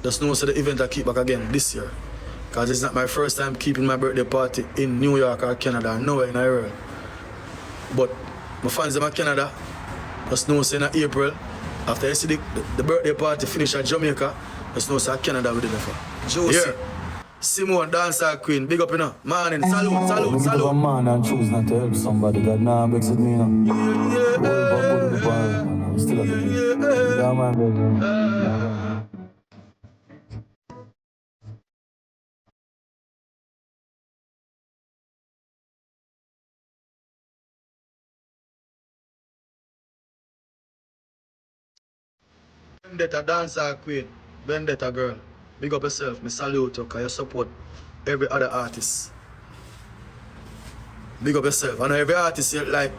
just know so the event I keep back again this year. Because it's not my first time keeping my birthday party in New York or Canada or nowhere in the world. But my fans in Canada just know say in April, after you see the birthday party finish at Jamaica, just know say Canada will deliver. Josie. Yeah. Simone, dancer queen, big up, you know. Morning, salute, salute, salute. If a man and choose not to help somebody, God nah vex with me, you know. I'm still a bit. Yeah, man, baby. Vendetta dancer queen, Vendetta girl. Big up yourself, me salute you, because you support every other artist. Big up yourself. I know every artist you like,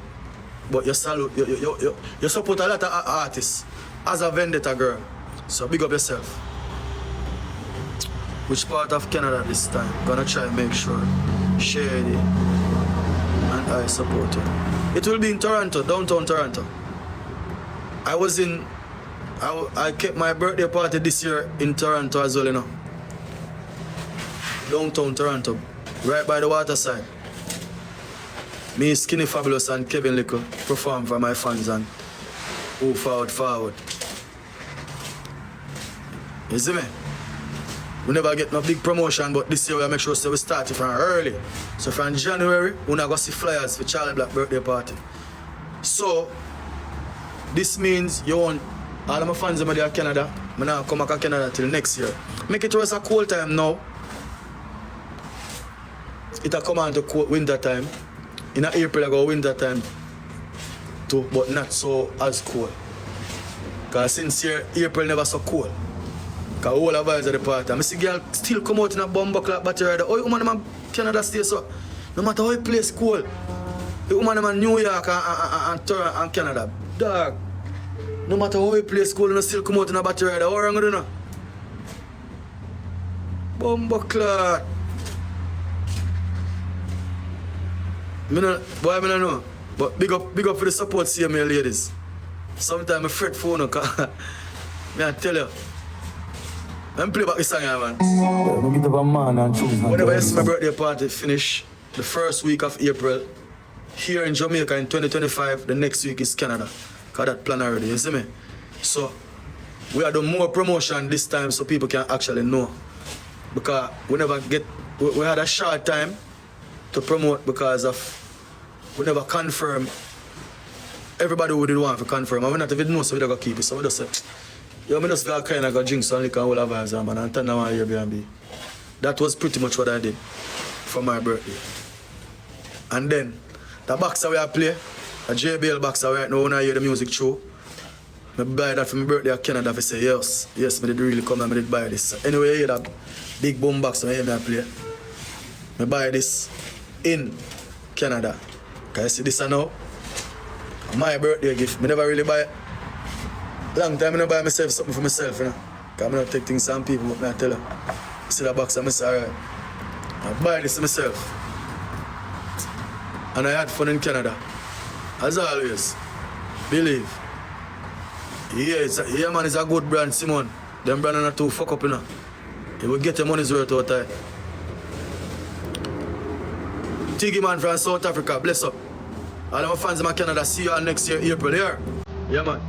but you salute, you support a lot of artists as a Vendetta girl. So big up yourself. Which part of Canada this time? Gonna try and make sure Shady and I support you. It will be in Toronto, downtown Toronto. I kept my birthday party this year in Toronto as well, you know. Downtown Toronto, right by the waterside. Me, Skinny Fabulous and Kevin Little perform for my fans and move forward. You see me? We never get no big promotion, but this year we make sure we start it from early. So from January, we're not going to see flyers for Charlie Black birthday party. So, this means you want all of my fans in Canada, I'm not come back to Canada till next year. Make it was a cold time now. It'll come on to winter time. In April I go winter time too, but not so as cold. Because since here, April never so cold. Because all of us at the party. I see girl still come out in a bomber clock battery rider. Oh, woman in Canada stay so. No matter how it place cold. The woman in New York and Canada. Dog. No matter how it place cold, you still come out in a battery rider. How wrong with you know? Bomber clock. Boy, I don't know. But big up for the support, see me ladies. Sometimes I fret for you, because I tell you. Let me play back this song, man. Whenever I see my birthday party finish, the first week of April, here in Jamaica in 2025, the next week is Canada. Because that plan already, you see me? So, we are doing more promotion this time so people can actually know. Because we had a short time to promote because of we never confirm. Everybody would want to confirm. And we not even know, so we don't keep it. So we just say, yo, I just got kind of got drinks and liquor and all of us, man, and turn down Airbnb. That was pretty much what I did for my birthday. And then, the boxer we play, a JBL boxer right now, when I hear the music show, I buy that for my birthday in Canada. I say, yes, I did really come and I did buy this. So anyway, I hear that big boom box I hear me play. I buy this in Canada. Because you see this now, my birthday gift. I never really buy it. Long time I don't buy myself something for myself, you know. Because I don't take things from people, but I tell you. You see that box, I'm alright. I buy this myself. And I had fun in Canada. As always. Believe. Yeah, man, it's a good brand, Simon. Them brand are not too fuck up, you know. You will get your money's worth out of it. Tiggy man from South Africa, bless up. All of my fans in Canada, see you all next year, April, here. Yeah, man.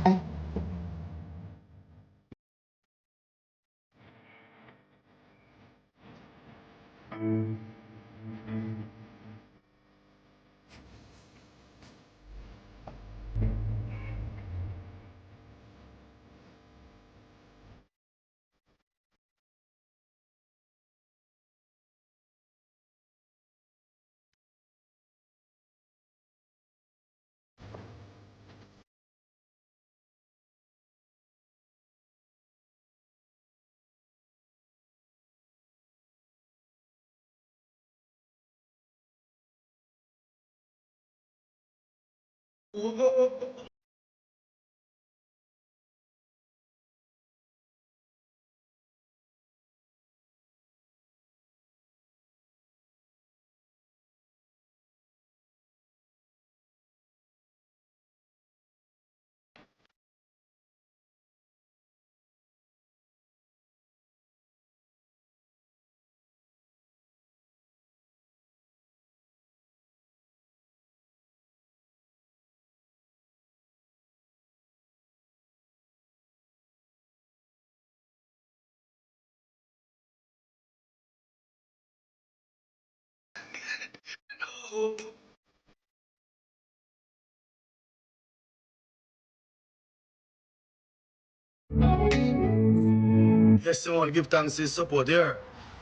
Yes, Simone, give thanks to his support here.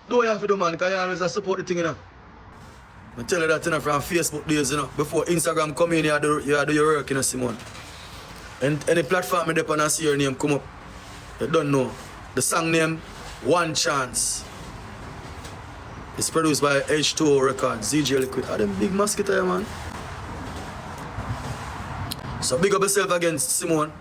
Do what you have to do, man, because you always have to support the thing, you know. I tell you that, you know, from Facebook days, you know. Before Instagram come in, you do your work, you know, Simone. And any platform you depend on see your name come up, you don't know. The song name, One Chance. It's produced by H2O Records, ZJ Liquid. Are them big mosquito, man? So big up yourself again, Simone.